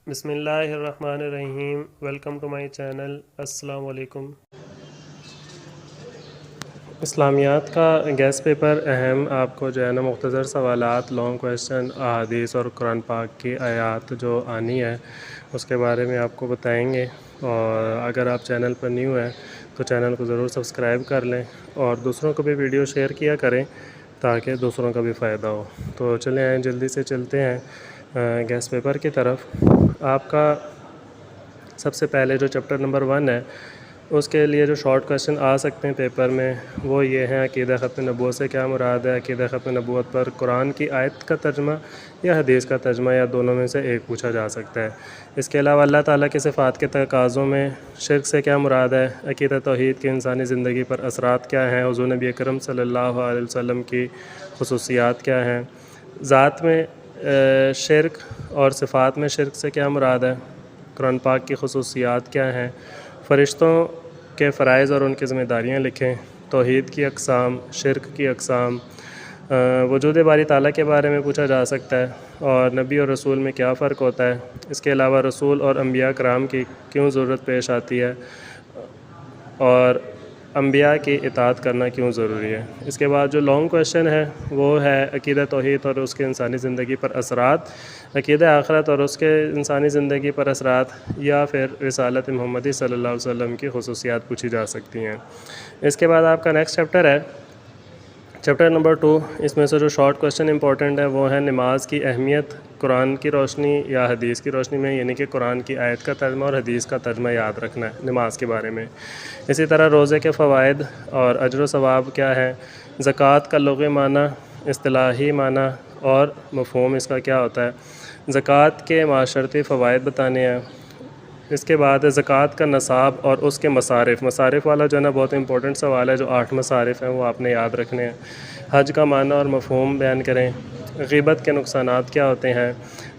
بسم اللہ الرحمن الرحیم۔ Welcome to my channel. السلام علیکم۔ اسلامیات کا گیس پیپر اہم آپ کو جو ہے نا مختصر سوالات، لانگ کویشچن، احادیث اور قرآن پاک کی آیات جو آنی ہے اس کے بارے میں آپ کو بتائیں گے، اور اگر آپ چینل پر نیو ہیں تو چینل کو ضرور سبسکرائب کر لیں اور دوسروں کو بھی ویڈیو شیئر کیا کریں تاکہ دوسروں کا بھی فائدہ ہو۔ تو چلیں آئیں جلدی سے چلتے ہیں گیس پیپر کی طرف۔ آپ کا سب سے پہلے جو چیپٹر نمبر 1 ہے اس کے لیے جو شارٹ کویشچن آ سکتے ہیں پیپر میں وہ یہ ہیں: عقیدہ ختم نبوت سے کیا مراد ہے؟ عقیدہ ختم نبوت پر قرآن کی آیت کا ترجمہ یا حدیث کا ترجمہ، یا دونوں میں سے ایک پوچھا جا سکتا ہے۔ اس کے علاوہ اللہ تعالیٰ کی صفات کے تقاضوں میں شرک سے کیا مراد ہے؟ عقیدہ توحید کے انسانی زندگی پر اثرات کیا ہیں؟ حضور نبی اکرم صلی اللہ علیہ وسلم کی خصوصیات کیا ہیں؟ ذات میں شرک اور صفات میں شرک سے کیا مراد ہے؟ قرآن پاک کی خصوصیات کیا ہیں؟ فرشتوں کے فرائض اور ان کی ذمہ داریاں لکھیں۔ توحید کی اقسام، شرک کی اقسام، وجود باری تعالیٰ کے بارے میں پوچھا جا سکتا ہے، اور نبی اور رسول میں کیا فرق ہوتا ہے؟ اس کے علاوہ رسول اور انبیاء کرام کی کیوں ضرورت پیش آتی ہے، اور انبیاء کی اطاعت کرنا کیوں ضروری ہے؟ اس کے بعد جو لانگ کویشچن ہے وہ ہے عقیدہ توحید اور اس کے انسانی زندگی پر اثرات، عقیدہ آخرت اور اس کے انسانی زندگی پر اثرات، یا پھر رسالت محمدی صلی اللہ علیہ وسلم کی خصوصیات پوچھی جا سکتی ہیں۔ اس کے بعد آپ کا نیکسٹ چیپٹر ہے چیپٹر نمبر 2۔ اس میں سے جو شارٹ کویشچن امپورٹنٹ ہے وہ ہے نماز کی اہمیت قرآن کی روشنی یا حدیث کی روشنی میں، یعنی کہ قرآن کی آیت کا ترجمہ اور حدیث کا ترجمہ یاد رکھنا ہے نماز کے بارے میں۔ اسی طرح روزے کے فوائد اور اجر و ثواب کیا ہے؟ زکوٰۃ کا لغوی معنی، اصطلاحی معنی اور مفہوم اس کا کیا ہوتا ہے؟ زکوٰۃ کے معاشرتی فوائد بتانے ہیں۔ اس کے بعد زکوٰۃ کا نصاب اور اس کے مصارف والا جو ہے نا بہت امپورٹنٹ سوال ہے، جو 8 مصارف ہیں وہ آپ نے یاد رکھنے ہیں۔ حج کا معنی اور مفہوم بیان کریں۔ غیبت کے نقصانات کیا ہوتے ہیں؟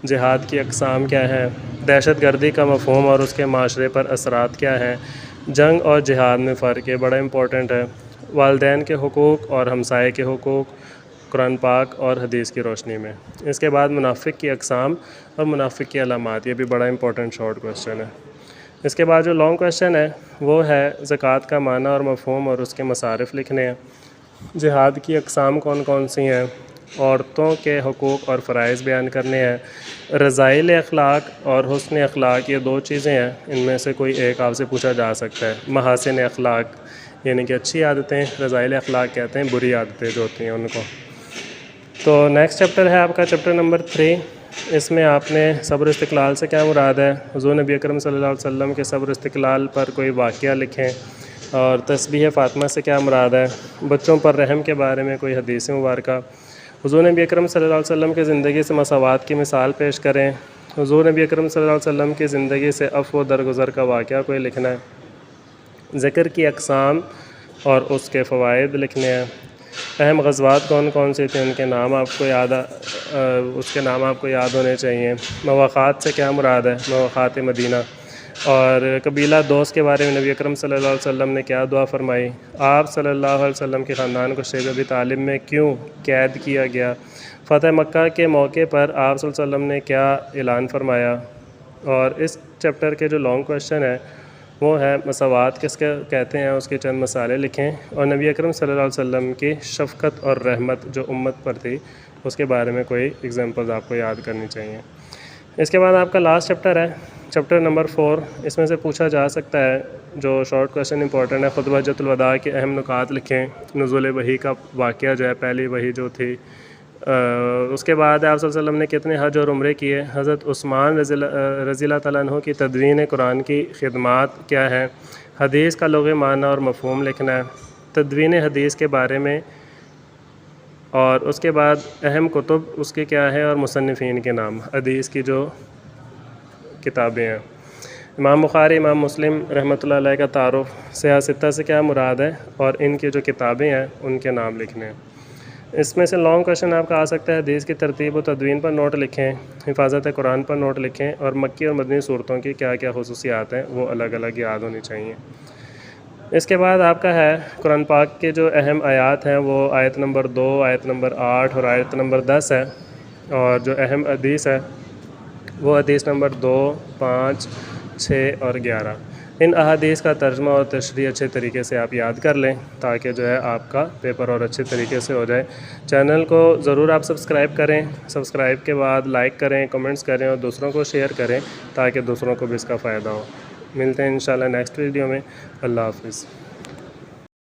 جہاد کی اقسام کیا ہیں؟ دہشت گردی کا مفہوم اور اس کے معاشرے پر اثرات کیا ہیں؟ جنگ اور جہاد میں فرق، یہ بڑا امپورٹنٹ ہے۔ والدین کے حقوق اور ہمسائے کے حقوق قرآن پاک اور حدیث کی روشنی میں۔ اس کے بعد منافق کی اقسام اور منافق کی علامات، یہ بھی بڑا امپورٹنٹ شارٹ کویشچن ہے۔ اس کے بعد جو لانگ کویشچن ہے وہ ہے زکوٰۃ کا معنی اور مفہوم اور اس کے مصارف لکھنے ہیں۔ جہاد کی اقسام کون کون سی ہیں؟ عورتوں کے حقوق اور فرائض بیان کرنے ہیں۔ رذائل اخلاق اور حسن اخلاق، یہ 2 چیزیں ہیں، ان میں سے کوئی ایک آپ سے پوچھا جا سکتا ہے۔ محاسن اخلاق یعنی کہ اچھی عادتیں، رذائل اخلاق کہتے ہیں بری عادتیں جو ہوتی ہیں ان کو۔ تو نیکسٹ چیپٹر ہے آپ کا چیپٹر نمبر 3۔ اس میں آپ نے صبر و استقلال سے کیا مراد ہے؟ حضور نبی اکرم صلی اللہ علیہ وسلم کے صبر و استقلال پر کوئی واقعہ لکھیں، اور تسبیح فاطمہ سے کیا مراد ہے؟ بچوں پر رحم کے بارے میں کوئی حدیث مبارکہ۔ حضور نبی اکرم صلی اللہ علیہ وسلم کی زندگی سے مساوات کی مثال پیش کریں۔ حضور نبی اکرم صلی اللہ علیہ وسلم کی زندگی سے عفو و درگزر کا واقعہ کوئی لکھنا ہے۔ ذکر کی اقسام اور اس کے فوائد لکھنے ہیں۔ اہم غزوات کون کون سی تھیں، ان کے نام آپ کو یاد ہونے چاہیے۔ مواخات سے کیا مراد ہے؟ مواخات مدینہ۔ اور قبیلہ دوست کے بارے میں نبی اکرم صلی اللہ علیہ وسلم نے کیا دعا فرمائی؟ آپ صلی اللہ علیہ وسلم کے خاندان کو شیب ابی طالب میں کیوں قید کیا گیا؟ فتح مکہ کے موقع پر آپ صلی اللہ علیہ وسلم نے کیا اعلان فرمایا؟ اور اس چیپٹر کے جو لانگ کویشچن ہے وہ ہے مساوات کس کے کہتے ہیں، اس کے چند مسئلے لکھیں، اور نبی اکرم صلی اللہ علیہ وسلم کی شفقت اور رحمت جو امت پر تھی اس کے بارے میں کوئی ایگزامپلز آپ کو یاد کرنی چاہیے۔ اس کے بعد آپ کا لاسٹ چیپٹر ہے چیپٹر نمبر 4۔ اس میں سے پوچھا جا سکتا ہے جو شارٹ کویشچن امپورٹنٹ ہے: خطبہ حجۃ الوداع کے اہم نکات لکھیں۔ نزول وحی کا واقعہ جو ہے، پہلی وحی جو تھی۔ اس کے بعد آپ صلی اللہ علیہ وسلم نے کتنے حج اور عمرے کیے؟ حضرت عثمان رضی اللہ تعالیٰ عنہ کی تدوین قرآن کی خدمات کیا ہیں؟ حدیث کا لغوی معنی اور مفہوم لکھنا ہے۔ تدوین حدیث کے بارے میں، اور اس کے بعد اہم کتب اس کے کیا ہے اور مصنفین کے نام، حدیث کی جو کتابیں ہیں۔ امام بخاری، امام مسلم رحمۃ اللہ علیہ کا تعارف۔ سیاہ ستہ سے کیا مراد ہے، اور ان کی جو کتابیں ہیں ان کے نام لکھنے ہیں۔ اس میں سے لانگ کویشچن آپ کا آ سکتا ہے: حدیث کی ترتیب و تدوین پر نوٹ لکھیں، حفاظت قرآن پر نوٹ لکھیں، اور مکی اور مدنی صورتوں کی کیا کیا خصوصیات ہیں وہ الگ الگ یاد ہونی چاہیے۔ اس کے بعد آپ کا ہے قرآن پاک کے جو اہم آیات ہیں وہ آیت نمبر 2، آیت نمبر 8 اور آیت نمبر 10 ہے، اور جو اہم حدیث ہے وہ حدیث نمبر 2، 5، 6 اور 11۔ ان احادیث کا ترجمہ اور تشریح اچھے طریقے سے آپ یاد کر لیں تاکہ جو ہے آپ کا پیپر اور اچھے طریقے سے ہو جائے۔ چینل کو ضرور آپ سبسکرائب کریں، سبسکرائب کے بعد لائک کریں، کمنٹس کریں اور دوسروں کو شیئر کریں تاکہ دوسروں کو بھی اس کا فائدہ ہو۔ ملتے ہیں انشاءاللہ نیکسٹ ویڈیو میں۔ اللہ حافظ۔